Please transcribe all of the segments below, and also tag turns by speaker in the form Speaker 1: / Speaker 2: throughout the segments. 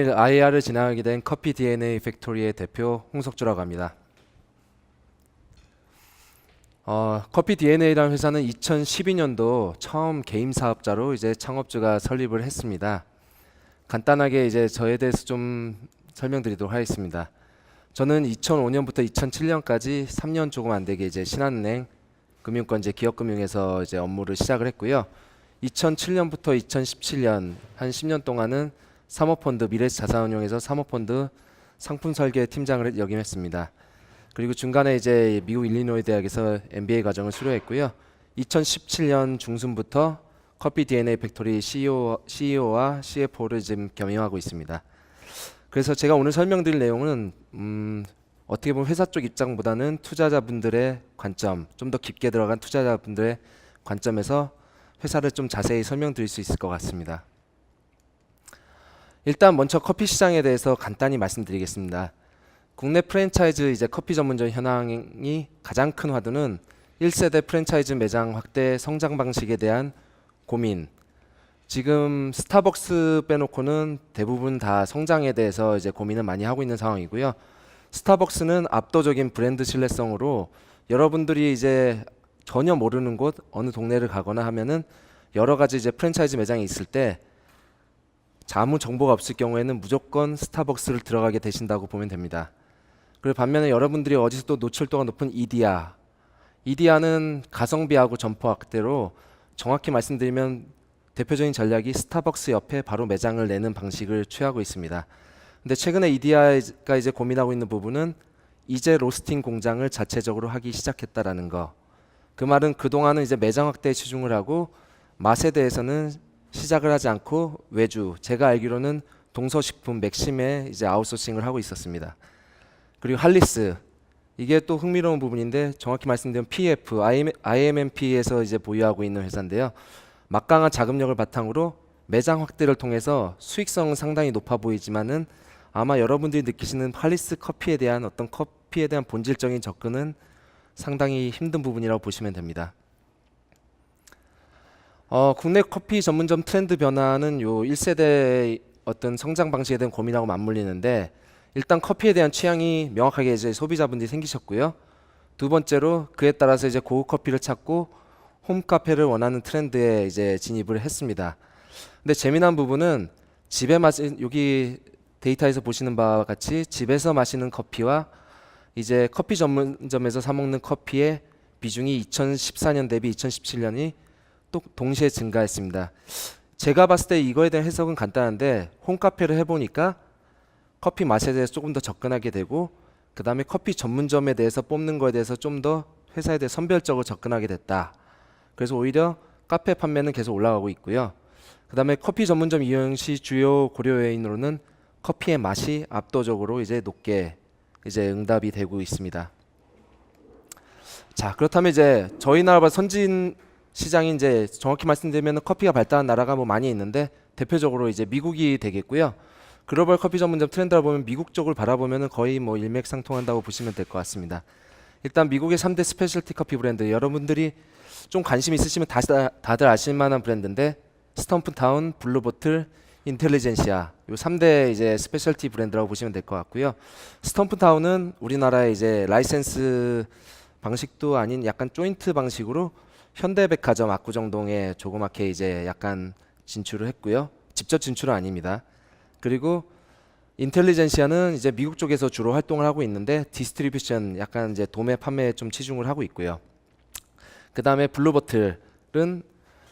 Speaker 1: 오늘 IR을 진행하게 된 커피 DNA 팩토리의 대표 홍석주라고 합니다. 커피 DNA라는 회사는 2012년도 처음 개인 사업자로 이제 창업주가 설립을 했습니다. 간단하게 이제 저에 대해서 좀 설명드리도록 하겠습니다. 저는 2005년부터 2007년까지 3년 조금 안 되게 이제 신한은행 금융권 기업금융에서 이제 업무를 시작을 했고요. 2007년부터 2017년 한 10년 동안은 사모펀드 미래자산운용에서 사모펀드 상품 설계 팀장을 역임했습니다. 그리고 중간에 이제 미국 일리노이 대학에서 MBA 과정을 수료했고요. 2017년 중순부터 커피 DNA 팩토리 CEO와 CFO를 지금 겸임하고 있습니다. 그래서 제가 오늘 설명드릴 내용은 어떻게 보면 회사 쪽 입장보다는 투자자분들의 관점, 좀 더 깊게 들어간 투자자분들의 관점에서 회사를 좀 자세히 설명드릴 수 있을 것 같습니다. 일단 먼저 커피 시장에 대해서 간단히 말씀드리겠습니다. 국내 프랜차이즈 이제 커피 전문점 현황이 가장 큰 화두는 1세대 프랜차이즈 매장 확대 성장 방식에 대한 고민. 지금 스타벅스 빼놓고는 대부분 다 성장에 대해서 이제 고민을 많이 하고 있는 상황이고요. 스타벅스는 압도적인 브랜드 신뢰성으로 여러분들이 이제 전혀 모르는 곳 어느 동네를 가거나 하면은 여러 가지 이제 프랜차이즈 매장이 있을 때 아무 정보가 없을 경우에는 무조건 스타벅스를 들어가게 되신다고 보면 됩니다. 그리고 반면에 여러분들이 어디서 또 노출도가 높은 이디야는 가성비하고 점포 확대로 정확히 말씀드리면 대표적인 전략이 스타벅스 옆에 바로 매장을 내는 방식을 취하고 있습니다. 근데 최근에 이디야가 이제 고민하고 있는 부분은 이제 로스팅 공장을 자체적으로 하기 시작했다라는 거. 그 말은 그동안은 이제 매장 확대에 치중을 하고 맛에 대해서는 시작을 하지 않고 외주, 제가 알기로는 동서식품 맥심에 이제 아웃소싱을 하고 있었습니다. 그리고 할리스, 이게 또 흥미로운 부분인데 정확히 말씀드리면 PF, IMMP에서 이제 보유하고 있는 회사인데요. 막강한 자금력을 바탕으로 매장 확대를 통해서 수익성은 상당히 높아 보이지만은 아마 여러분들이 느끼시는 할리스 커피에 대한 어떤 커피에 대한 본질적인 접근은 상당히 힘든 부분이라고 보시면 됩니다. 국내 커피 전문점 트렌드 변화는 요 1세대 어떤 성장 방식에 대한 고민하고 맞물리는데 일단 커피에 대한 취향이 명확하게 이제 소비자분들이 생기셨고요. 두 번째로 그에 따라서 이제 고급 커피를 찾고 홈카페를 원하는 트렌드에 이제 진입을 했습니다. 근데 재미난 부분은 여기 데이터에서 보시는 바와 같이 집에서 마시는 커피와 이제 커피 전문점에서 사 먹는 커피의 비중이 2014년 대비 2017년이 또 동시에 증가했습니다. 제가 봤을 때 이거에 대한 해석은 간단한데 홈카페를 해보니까 커피 맛에 대해서 조금 더 접근하게 되고 그 다음에 커피 전문점에 대해서 뽑는 거에 대해서 좀 더 회사에 대해 선별적으로 접근하게 됐다. 그래서 오히려 카페 판매는 계속 올라가고 있고요. 그 다음에 커피 전문점 이용 시 주요 고려 요인으로는 커피의 맛이 압도적으로 이제 높게 이제 응답이 되고 있습니다. 자, 그렇다면 이제 저희 나라가 선진 시장이 이제 정확히 말씀드리면 커피가 발달한 나라가 뭐 많이 있는데 대표적으로 이제 미국이 되겠고요. 글로벌 커피 전문점 트렌드를 보면 미국 쪽을 바라보면 거의 뭐 일맥상통한다고 보시면 될 것 같습니다. 일단 미국의 3대 스페셜티 커피 브랜드, 여러분들이 좀 관심 있으시면 다들 아실 만한 브랜드인데 스톰프타운, 블루보틀, 인텔리젠시아, 요 3대 이제 스페셜티 브랜드라고 보시면 될 것 같고요. 스톰프타운은 우리나라의 이제 라이센스 방식도 아닌 약간 조인트 방식으로 현대백화점 압구정동에 조그맣게 이제 약간 진출을 했고요. 직접 진출은 아닙니다. 그리고 인텔리젠시아는 이제 미국 쪽에서 주로 활동을 하고 있는데 디스트리뷰션 약간 이제 도매 판매에 좀 치중을 하고 있고요. 그 다음에 블루보틀은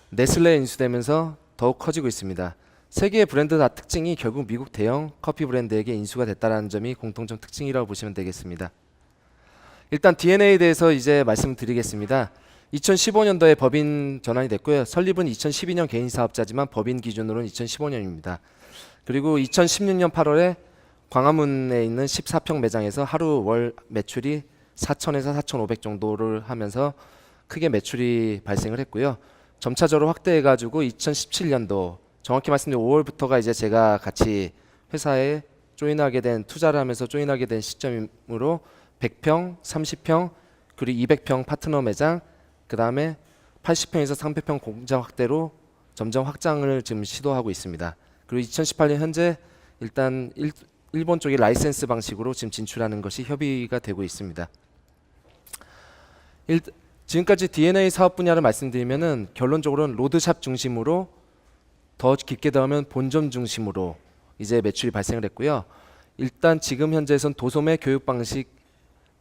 Speaker 1: 네슬레에 인수되면서 더욱 커지고 있습니다. 세 개의 브랜드 다 특징이 결국 미국 대형 커피 브랜드에게 인수가 됐다는 점이 공통적 특징이라고 보시면 되겠습니다. 일단 DNA에 대해서 이제 말씀드리겠습니다. 2015년도에 법인 전환이 됐고요. 설립은 2012년 개인 사업자지만 법인 기준으로는 2015년입니다. 그리고 2016년 8월에 광화문에 있는 14평 매장에서 하루 월 매출이 4천에서 4,500 정도를 하면서 크게 매출이 발생을 했고요. 점차적으로 확대해가지고 2017년도 정확히 말씀드리면 5월부터가 이제 제가 같이 회사에 투자를 하면서 조인하게 된 시점이므로 100평, 30평, 그리고 200평 파트너 매장, 그 다음에 80평에서 300평 공장 확대로 점점 확장을 지금 시도하고 있습니다. 그리고 2018년 현재 일단 일본 쪽이 라이센스 방식으로 지금 진출하는 것이 협의가 되고 있습니다. 지금까지 DNA 사업 분야를 말씀드리면은 결론적으로는 로드샵 중심으로 더 깊게 들어가면 본점 중심으로 이제 매출이 발생을 했고요. 일단 지금 현재에선 도소매 교육 방식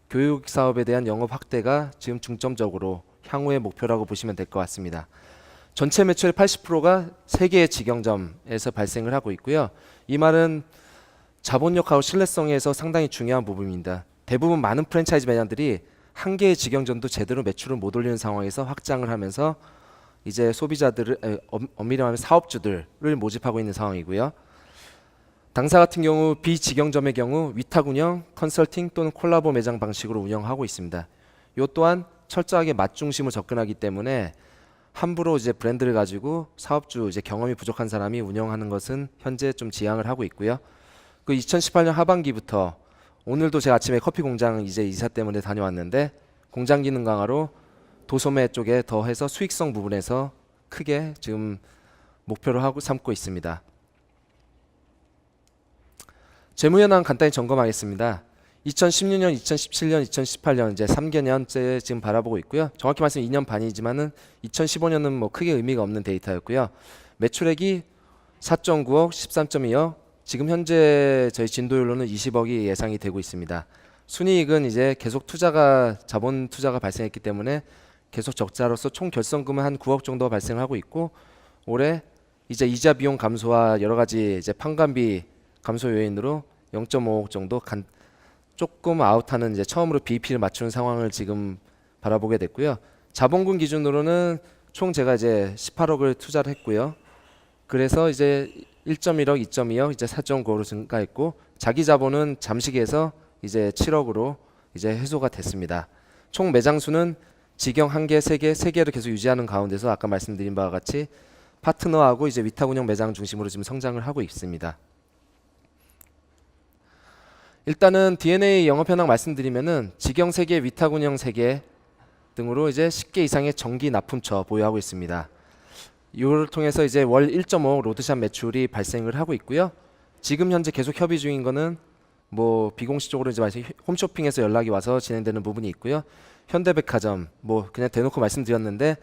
Speaker 1: 교육 사업에 대한 영업 확대가 지금 중점적으로 향후의 목표라고 보시면 될 것 같습니다. 전체 매출의 80%가 세 개의 직영점에서 발생을 하고 있고요. 이 말은 자본력하고 신뢰성에서 상당히 중요한 부분입니다. 대부분 많은 프랜차이즈 매장들이 한 개의 직영점도 제대로 매출을 못 올리는 상황에서 확장을 하면서 이제 소비자들을 엄밀히 말하면 사업주들을 모집하고 있는 상황이고요. 당사 같은 경우 비직영점의 경우 위탁 운영, 컨설팅 또는 콜라보 매장 방식으로 운영하고 있습니다. 이 또한 철저하게 맛 중심으로 접근하기 때문에 함부로 이제 브랜드를 가지고 사업주 이제 경험이 부족한 사람이 운영하는 것은 현재 좀 지양을 하고 있고요. 그 2018년 하반기부터 오늘도 제가 아침에 커피 공장 이제 이사 때문에 다녀왔는데 공장 기능 강화로 도소매 쪽에 더해서 수익성 부분에서 크게 지금 목표로 하고 삼고 있습니다. 재무 현황 간단히 점검하겠습니다. 2016년, 2017년, 2018년 이제 3개년째 지금 바라보고 있고요. 정확히 말하면 2년 반이지만은 2015년은 뭐 크게 의미가 없는 데이터였고요. 매출액이 4.9억, 13.2억, 지금 현재 저희 진도율로는 20억이 예상이 되고 있습니다. 순이익은 이제 계속 자본 투자가 발생했기 때문에 계속 적자로서 총 결성금은 한 9억 정도 발생하고 있고 올해 이제 이자 비용 감소와 여러 가지 이제 판관비 감소 요인으로 0.5억 정도 조금 아웃하는 이제 처음으로 BEP를 맞추는 상황을 지금 바라보게 됐고요. 자본금 기준으로는 총 제가 이제 18억을 투자를 했고요. 그래서 이제 1.1억, 2.2억, 이제 4.9억으로 증가했고 자기 자본은 잠식에서 이제 7억으로 이제 해소가 됐습니다. 총 매장 수는 직영 1개, 3개, 3개를 계속 유지하는 가운데서 아까 말씀드린 바와 같이 파트너하고 이제 위탁 운영 매장 중심으로 지금 성장을 하고 있습니다. 일단은 DNA 영업 현황 말씀드리면은 직영 3개, 위탁 운영 3개 등으로 이제 10개 이상의 정기 납품처 보유하고 있습니다. 이를 통해서 이제 월 1.5억 로드샵 매출이 발생을 하고 있고요. 지금 현재 계속 협의 중인 거는 뭐 비공식적으로 이제 홈쇼핑에서 연락이 와서 진행되는 부분이 있고요. 현대백화점 뭐 그냥 대놓고 말씀드렸는데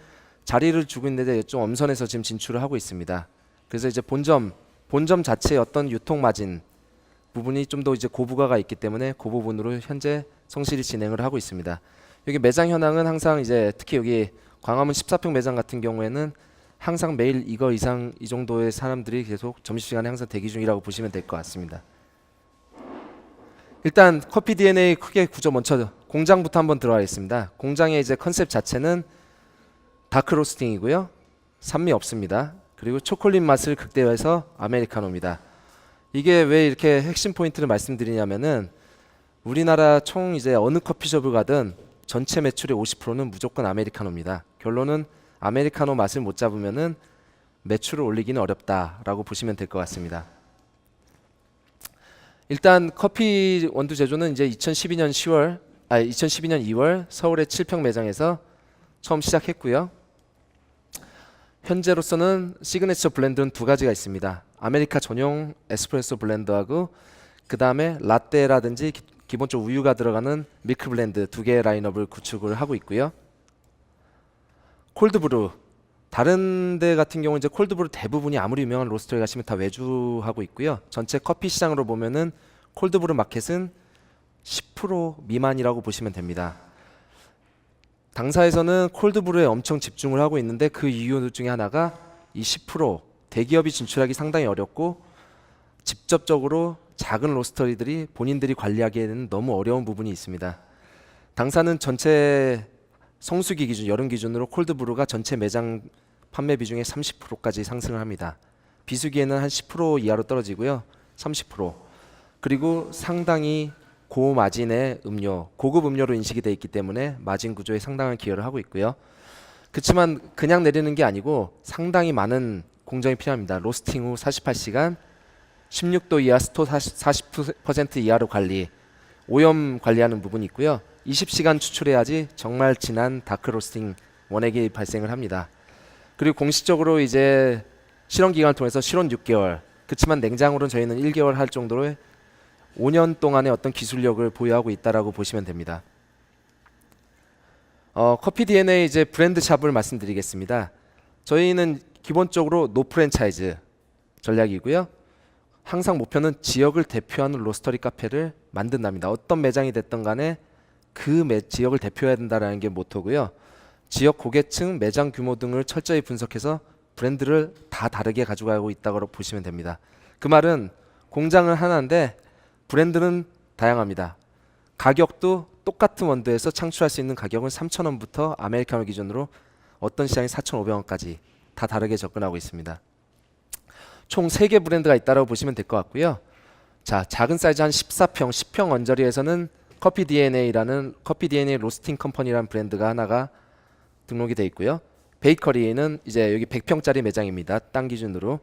Speaker 1: 자리를 주고 있는데 좀 엄선해서 지금 진출을 하고 있습니다. 그래서 이제 본점 자체의 어떤 유통 마진 부분이 좀 더 이제 고부가가 있기 때문에 그 부분으로 현재 성실히 진행을 하고 있습니다. 여기 매장 현황은 항상 이제 특히 여기 광화문 14평 매장 같은 경우에는 항상 매일 이거 이상 이 정도의 사람들이 계속 점심시간에 항상 대기 중이라고 보시면 될 것 같습니다. 일단 커피 DNA 크게 구조 먼저 공장부터 한번 들어가겠습니다. 공장의 이제 컨셉 자체는 다크 로스팅이고요. 산미 없습니다. 그리고 초콜릿 맛을 극대화해서 아메리카노입니다. 이게 왜 이렇게 핵심 포인트를 말씀드리냐면은 우리나라 총 이제 어느 커피숍을 가든 전체 매출의 50%는 무조건 아메리카노입니다. 결론은 아메리카노 맛을 못 잡으면은 매출을 올리기는 어렵다라고 보시면 될 것 같습니다. 일단 커피 원두 제조는 이제 2012년 2월 서울의 7평 매장에서 처음 시작했고요. 현재로서는 시그니처 블렌드는 두 가지가 있습니다. 아메리카 전용 에스프레소 블렌드하고 그 다음에 라떼라든지 기본적으로 우유가 들어가는 밀크 블렌드 두 개의 라인업을 구축을 하고 있고요. 콜드브루 다른 데 같은 경우 이제 콜드브루 대부분이 아무리 유명한 로스터에 가시면 다 외주하고 있고요. 전체 커피 시장으로 보면은 콜드브루 마켓은 10% 미만이라고 보시면 됩니다. 당사에서는 콜드브루에 엄청 집중을 하고 있는데 그 이유 중에 하나가 이 10% 대기업이 진출하기 상당히 어렵고 직접적으로 작은 로스터리들이 본인들이 관리하기에는 너무 어려운 부분이 있습니다. 당사는 전체 성수기 기준, 여름 기준으로 콜드브루가 전체 매장 판매 비중의 30%까지 상승을 합니다. 비수기에는 한 10% 이하로 떨어지고요. 30%. 그리고 상당히 고마진의 음료, 고급 음료로 인식이 되어 있기 때문에 마진 구조에 상당한 기여를 하고 있고요. 그렇지만 그냥 내리는 게 아니고 상당히 많은 공정이 필요합니다. 로스팅 후 48시간, 16도 이하 스토 40% 이하로 관리, 오염 관리하는 부분이 있고요. 20시간 추출해야지 정말 진한 다크 로스팅 원액이 발생을 합니다. 그리고 공식적으로 이제 실험 기간을 통해서 실온 6개월, 그렇지만 냉장으로는 저희는 1개월 할 정도로 5년 동안의 어떤 기술력을 보유하고 있다라고 보시면 됩니다. 커피 DNA 이제 브랜드 샵을 말씀드리겠습니다. 저희는 기본적으로 노 프랜차이즈 전략이고요. 항상 목표는 지역을 대표하는 로스터리 카페를 만든답니다. 어떤 매장이 됐든 간에 그 지역을 대표해야 된다는 게 모토고요. 지역 고객층, 매장 규모 등을 철저히 분석해서 브랜드를 다 다르게 가져가고 있다고 보시면 됩니다. 그 말은 공장은 하나인데 브랜드는 다양합니다. 가격도 똑같은 원두에서 창출할 수 있는 가격은 3,000원부터 아메리카노 기준으로 어떤 시장이 4,500원까지 다 다르게 접근하고 있습니다. 총 3개 브랜드가 있다고 보시면 될 것 같고요. 자, 작은 사이즈 한 14평, 10평 언저리에서는 커피 DNA라는 커피 DNA 로스팅 컴퍼니라는 브랜드가 하나가 등록이 되어 있고요. 베이커리는 이제 여기 100평짜리 매장입니다. 땅 기준으로.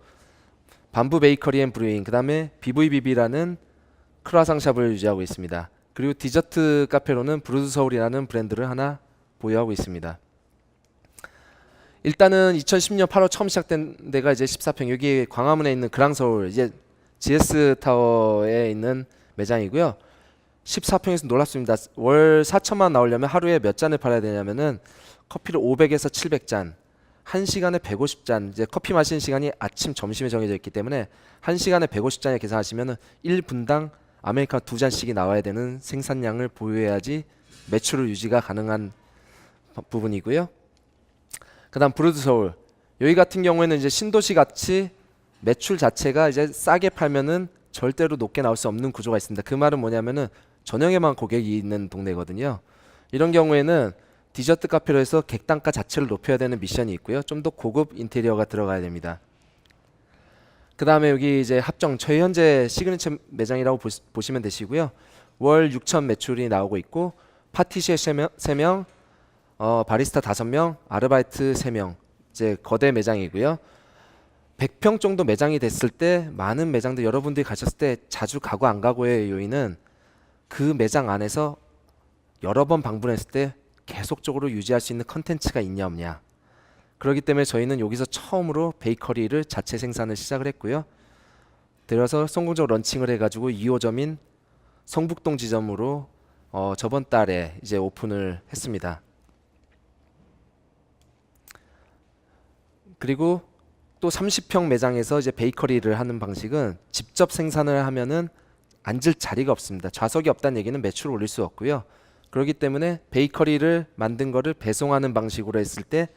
Speaker 1: 밤부 베이커리 앤 브루잉, 그 다음에 BVBB라는 크루아상샵을 유지하고 있습니다. 그리고 디저트 카페로는 브루드 서울이라는 브랜드를 하나 보유하고 있습니다. 일단은 2010년 8월 처음 시작된 데가 이제 14평, 여기 광화문에 있는 그랑서울 이제 GS 타워에 있는 매장이고요. 14평에서 놀랍습니다. 월 4천만 나오려면 하루에 몇 잔을 팔아야 되냐면은 커피를 500에서 700잔, 1시간에 150잔, 이제 커피 마시는 시간이 아침, 점심에 정해져 있기 때문에 1시간에 150잔에 계산하시면은 1분당 아메리카노 2잔씩이 나와야 되는 생산량을 보유해야지 매출을 유지가 가능한 부분이고요. 그다음 브루드 서울, 여기 같은 경우에는 이제 신도시 같이 매출 자체가 이제 싸게 팔면은 절대로 높게 나올 수 없는 구조가 있습니다. 그 말은 뭐냐면은 저녁에만 고객이 있는 동네거든요. 이런 경우에는 디저트 카페로 해서 객단가 자체를 높여야 되는 미션이 있고요. 좀 더 고급 인테리어가 들어가야 됩니다. 그 다음에 여기 이제 합정, 저희 현재 시그니처 매장이라고 보시면 되시고요. 월 6천 매출이 나오고 있고 파티시에 3명, 바리스타 5명, 아르바이트 3명, 이제 거대 매장이고요. 100평 정도 매장이 됐을 때 많은 매장들 여러분들이 가셨을 때 자주 가고 안 가고의 요인은 그 매장 안에서 여러 번 방문했을 때 계속적으로 유지할 수 있는 컨텐츠가 있냐 없냐. 그렇기 때문에 저희는 여기서 처음으로 베이커리를 자체 생산을 시작을 했고요. 들어서 성공적으로 런칭을 해가지고 2호점인 성북동 지점으로 저번 달에 이제 오픈을 했습니다. 그리고 또 30평 매장에서 이제 베이커리를 하는 방식은 직접 생산을 하면은 앉을 자리가 없습니다. 좌석이 없다는 얘기는 매출을 올릴 수 없고요. 그렇기 때문에 베이커리를 만든 거를 배송하는 방식으로 했을 때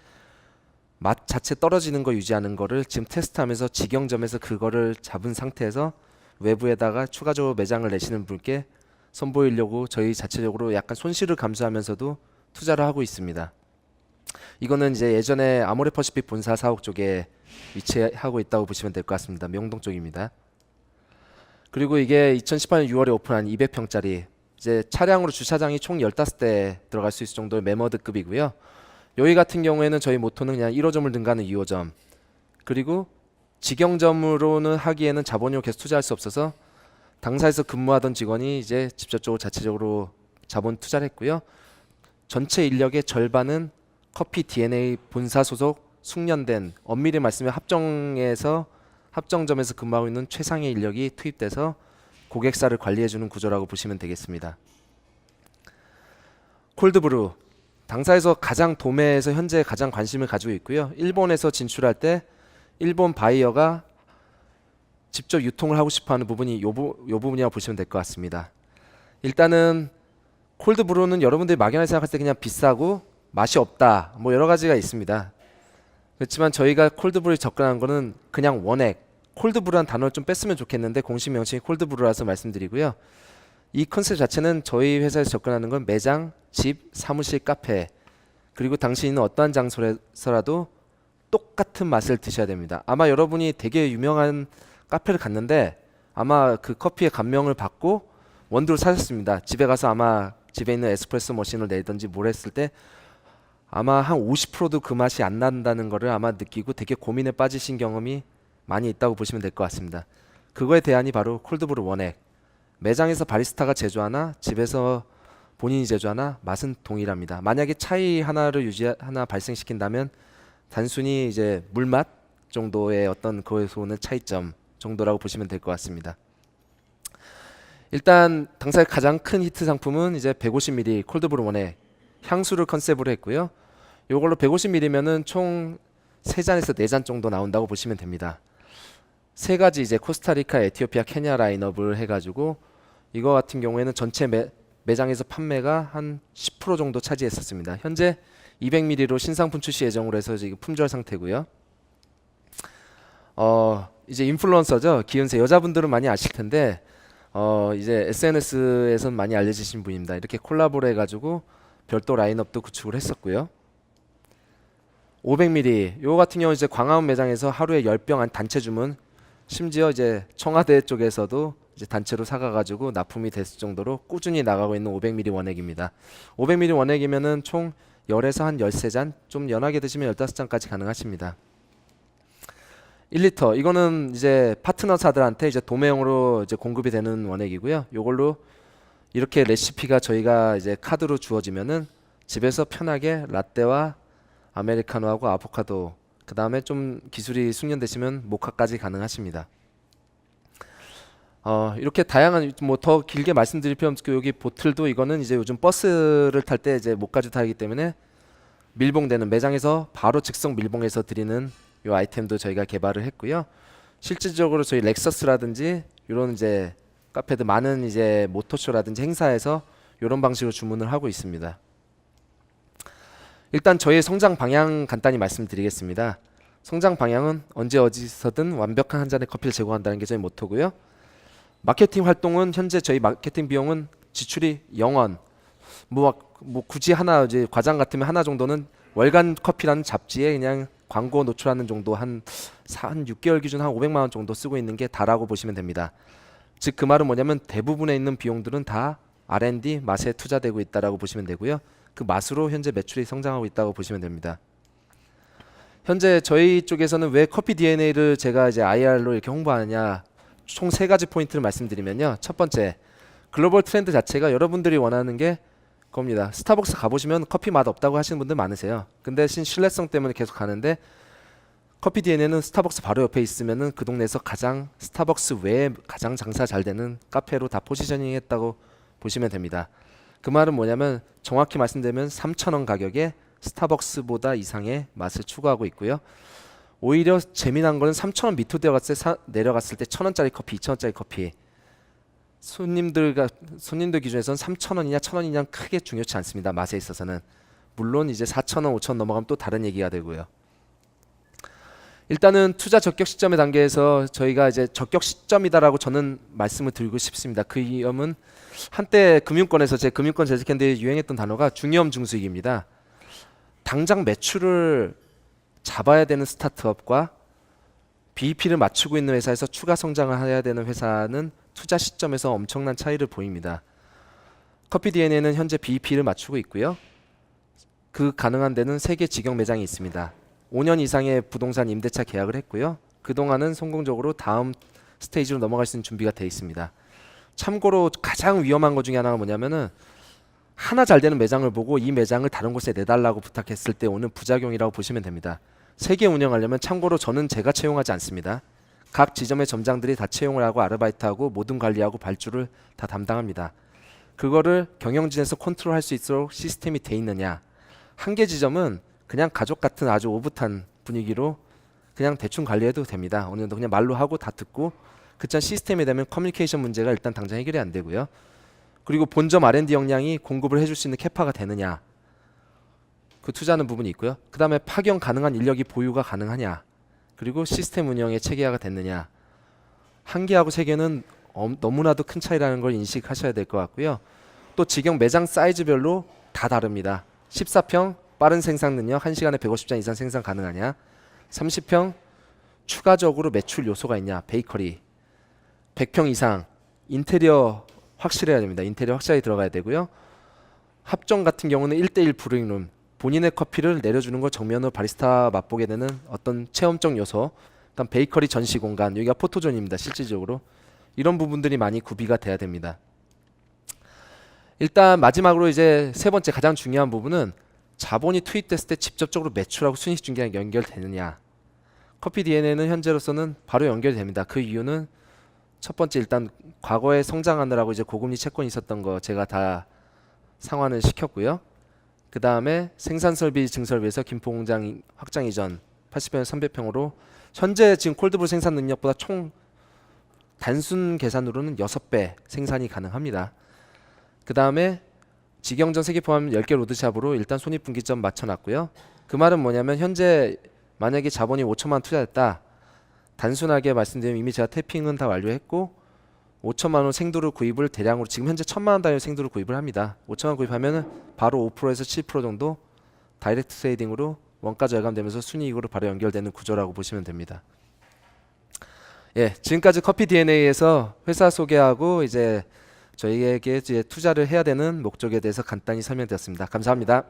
Speaker 1: 맛 자체 떨어지는 거 유지하는 거를 지금 테스트하면서 직영점에서 그거를 잡은 상태에서 외부에다가 추가적으로 매장을 내시는 분께 선보이려고 저희 자체적으로 약간 손실을 감수하면서도 투자를 하고 있습니다. 이거는 이제 예전에 아모레 퍼시픽 본사 사옥 쪽에 위치하고 있다고 보시면 될 것 같습니다. 명동 쪽입니다. 그리고 이게 2018년 6월에 오픈한 200평짜리 이제 차량으로 주차장이 총 15대 들어갈 수 있을 정도의 매머드급이고요. 여기 같은 경우에는 저희 모토는 그냥 1호점을 능가하는 2호점, 그리고 직영점으로는 하기에는 자본료 계속 투자할 수 없어서 당사에서 근무하던 직원이 이제 직접적으로 자체적으로 자본 투자를 했고요. 전체 인력의 절반은 커피 DNA 본사 소속 숙련된, 엄밀히 말씀해 합정점에서 근무하고 있는 최상의 인력이 투입돼서 고객사를 관리해주는 구조라고 보시면 되겠습니다. 콜드브루, 당사에서 가장 도매에서 현재 가장 관심을 가지고 있고요. 일본에서 진출할 때 일본 바이어가 직접 유통을 하고 싶어하는 부분이 요 부분이라고 보시면 될 것 같습니다. 일단은 콜드브루는 여러분들이 막연하게 생각할 때 그냥 비싸고 맛이 없다, 뭐 여러 가지가 있습니다. 그렇지만 저희가 콜드브루에 접근한 거는 그냥 원액, 콜드브루란 단어를 좀 뺐으면 좋겠는데 공식 명칭이 콜드브루라서 말씀드리고요. 이 컨셉 자체는 저희 회사에서 접근하는 건 매장, 집, 사무실, 카페, 그리고 당신은 어떠한 장소에서라도 똑같은 맛을 드셔야 됩니다. 아마 여러분이 되게 유명한 카페를 갔는데 아마 그 커피의 감명을 받고 원두를 사셨습니다. 집에 가서 아마 집에 있는 에스프레소 머신을 내든지 뭘 했을 때 아마 한 50%도 그 맛이 안 난다는 거를 아마 느끼고 되게 고민에 빠지신 경험이 많이 있다고 보시면 될 것 같습니다. 그거에 대안이 바로 콜드브루 원액. 매장에서 바리스타가 제조하나 집에서 본인이 제조하나 맛은 동일합니다. 만약에 차이 하나를 하나 발생시킨다면 단순히 이제 물맛 정도의 어떤 거기서 오는 차이점 정도라고 보시면 될 것 같습니다. 일단 당사의 가장 큰 히트 상품은 이제 150ml 콜드브루 원액 향수를 컨셉으로 했고요. 이걸로 150ml면은 총 3잔에서 4잔 정도 나온다고 보시면 됩니다. 세 가지 이제 코스타리카, 에티오피아, 케냐 라인업을 해가지고 이거 같은 경우에는 전체 매장에서 판매가 한 10% 정도 차지했었습니다. 현재 200ml로 신상품 출시 예정으로 해서 지금 품절 상태고요. 이제 인플루언서죠. 기은세 여자분들은 많이 아실 텐데 이제 SNS에선 많이 알려지신 분입니다. 이렇게 콜라보를 해가지고 별도 라인업도 구축을 했었고요. 500ml 요 같은 경우 이제 광화문 매장에서 하루에 10병 한 단체 주문, 심지어 이제 청와대 쪽에서도 이제 단체로 사가가지고 납품이 됐을 정도로 꾸준히 나가고 있는 500ml 원액입니다. 500ml 원액이면은 총 10에서 한 13잔, 좀 연하게 드시면 15잔까지 가능하십니다. 1리터 이거는 이제 파트너사들한테 이제 도매형으로 이제 공급이 되는 원액이고요. 요걸로 이렇게 레시피가 저희가 이제 카드로 주어지면은 집에서 편하게 라떼와 아메리카노하고 아보카도, 그 다음에 좀 기술이 숙련되시면 모카까지 가능하십니다. 이렇게 다양한 뭐 더 길게 말씀드릴 필요 없고 여기 보틀도 이거는 이제 요즘 버스를 탈 때 이제 못 가지고 타기 때문에 밀봉되는 매장에서 바로 즉석 밀봉해서 드리는 이 아이템도 저희가 개발을 했고요. 실질적으로 저희 렉서스라든지 이런 이제 카페들 많은 이제 모터쇼라든지 행사에서 이런 방식으로 주문을 하고 있습니다. 일단 저희의 성장 방향 간단히 말씀드리겠습니다. 성장 방향은 언제 어디서든 완벽한 한 잔의 커피를 제공한다는 게 저희 모토고요. 마케팅 활동은 현재 저희 마케팅 비용은 지출이 0원. 뭐 굳이 하나 이제 과장 같으면 하나 정도는 월간 커피라는 잡지에 그냥 광고 노출하는 정도 한 6개월 기준 한 500만 원 정도 쓰고 있는 게 다라고 보시면 됩니다. 즉 그 말은 뭐냐면 대부분에 있는 비용들은 다 R&D 맛에 투자되고 있다라고 보시면 되고요. 그 맛으로 현재 매출이 성장하고 있다고 보시면 됩니다. 현재 저희 쪽에서는 왜 커피 DNA를 제가 이제 IR로 이렇게 홍보하느냐, 총 3가지 포인트를 말씀드리면요. 첫 번째, 글로벌 트렌드 자체가 여러분들이 원하는 게 겁니다. 스타벅스 가보시면 커피 맛 없다고 하시는 분들 많으세요. 근데 신뢰성 때문에 계속 가는데 커피 DNA는 스타벅스 바로 옆에 있으면은 그 동네에서 가장 스타벅스 외에 가장 장사 잘 되는 카페로 다 포지셔닝 했다고 보시면 됩니다. 그 말은 뭐냐면 정확히 말씀드리면 3,000원 가격에 스타벅스보다 이상의 맛을 추구하고 있고요. 오히려 재미난 거는 3,000원 밑으로 내려갔을 때 1,000원짜리 커피, 2,000원짜리 커피. 손님들 기준에서는 3,000원이냐 1,000원이냐 크게 중요치 않습니다. 맛에 있어서는. 물론 이제 4,000원, 5,000원 넘어가면 또 다른 얘기가 되고요. 일단은 투자 적격 시점의 단계에서 저희가 이제 적격 시점이다라고 저는 말씀을 드리고 싶습니다. 그 이유는 한때 금융권에서 제 금융권 재직했는데 유행했던 단어가 중위험 중수익입니다. 당장 매출을 잡아야 되는 스타트업과 BEP를 맞추고 있는 회사에서 추가 성장을 해야 되는 회사는 투자 시점에서 엄청난 차이를 보입니다. 커피 DNA는 현재 BEP를 맞추고 있고요. 그 가능한 데는 3개 직영 매장이 있습니다. 5년 이상의 부동산 임대차 계약을 했고요. 그동안은 성공적으로 다음 스테이지로 넘어갈 수 있는 준비가 되어 있습니다. 참고로 가장 위험한 것 중에 하나가 뭐냐면은 하나 잘 되는 매장을 보고 이 매장을 다른 곳에 내달라고 부탁했을 때 오는 부작용이라고 보시면 됩니다. 3개 운영하려면 참고로 저는 제가 채용하지 않습니다. 각 지점의 점장들이 다 채용을 하고 아르바이트하고 모든 관리하고 발주를 다 담당합니다. 그거를 경영진에서 컨트롤할 수 있도록 시스템이 돼 있느냐. 한 개 지점은 그냥 가족 같은 아주 오붓한 분위기로 그냥 대충 관리해도 됩니다. 어느 정도 그냥 말로 하고 다 듣고 그전 시스템이 되면 커뮤니케이션 문제가 일단 당장 해결이 안 되고요. 그리고 본점 R&D 역량이 공급을 해줄 수 있는 캐파가 되느냐. 그 투자하는 부분이 있고요. 그 다음에 파견 가능한 인력이 보유가 가능하냐. 그리고 시스템 운영의 체계화가 됐느냐. 한 개하고 3개는 너무나도 큰 차이라는 걸 인식하셔야 될 것 같고요. 또 직영 매장 사이즈별로 다 다릅니다. 14평 빠른 생산 능력 1시간에 150잔 이상 생산 가능하냐. 30평 추가적으로 매출 요소가 있냐. 베이커리. 100평 이상 인테리어 확실해야 됩니다. 인테리어 확실하게 들어가야 되고요. 합정 같은 경우는 1:1 브루잉룸. 본인의 커피를 내려주는 걸 정면으로 바리스타 맛보게 되는 어떤 체험적 요소. 그다음 베이커리 전시 공간. 여기가 포토존입니다. 실질적으로. 이런 부분들이 많이 구비가 돼야 됩니다. 일단 마지막으로 이제 3번째 가장 중요한 부분은 자본이 투입됐을 때 직접적으로 매출하고 순이익 중계랑 연결되느냐. 커피 DNA는 현재로서는 바로 연결됩니다. 그 이유는 첫 번째 일단 과거에 성장하느라고 이제 고금리 채권이 있었던 거 제가 다 상환을 시켰고요. 그 다음에 생산 설비 증설을 위해서 김포 공장 확장 이전 80평에 300평으로 현재 지금 콜드브루 생산 능력보다 총 단순 계산으로는 6배 생산이 가능합니다. 그 다음에 직영전 3개 포함 10개 로드샵으로 일단 손익분기점 맞춰놨고요. 그 말은 뭐냐면 현재 만약에 자본이 5천만 원 투자했다. 단순하게 말씀드리면 이미 제가 태핑은 다 완료했고 5천만 원 생도를 구입을 대량으로 지금 현재 1,000만 원 단위 생도를 구입을 합니다. 5천만 원 구입하면은 바로 5%에서 7% 정도 다이렉트 트레이딩으로 원가 절감되면서 순이익으로 바로 연결되는 구조라고 보시면 됩니다. 예, 지금까지 커피 DNA에서 회사 소개하고 이제 저희에게 이제 투자를 해야 되는 목적에 대해서 간단히 설명드렸습니다. 감사합니다.